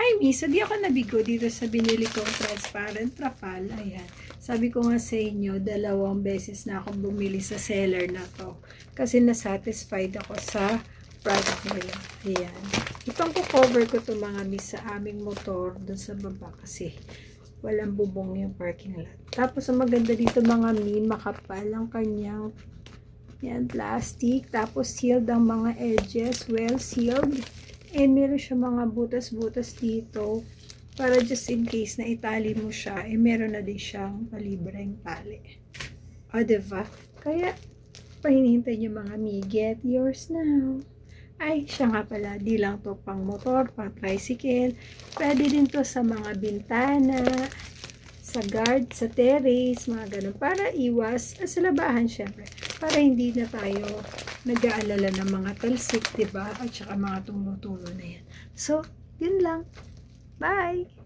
Hi, Miss. Di ako nabigo dito sa binili kong transparent trapal. Ayan. Sabi ko nga sa inyo, 2 beses na akong bumili sa seller na to. Kasi nasatisfied ako sa product nila. Ayan. Itong cover ko to mga Miss sa aming motor dun sa baba kasi walang bubong yung parking lot. Tapos ang maganda dito mga Mi, makapal ang kanyang yan, plastic. Tapos sealed ang mga edges. Well sealed. And meron siya mga butas-butas dito para just in case na itali mo siya, meron na din siyang palibreng tali. O, diba? Kaya, pahinihintay niyo mga Mi, get yours now. Ay, siya nga pala, di lang to pang motor, pang tricycle. Pwede din to sa mga bintana, sa guard, sa terrace, mga ganun. Para iwas, sa labahan syempre. Para hindi na tayo nag-aalala ng mga talsik, diba? At saka mga tumutulo na yan. So, yun lang. Bye!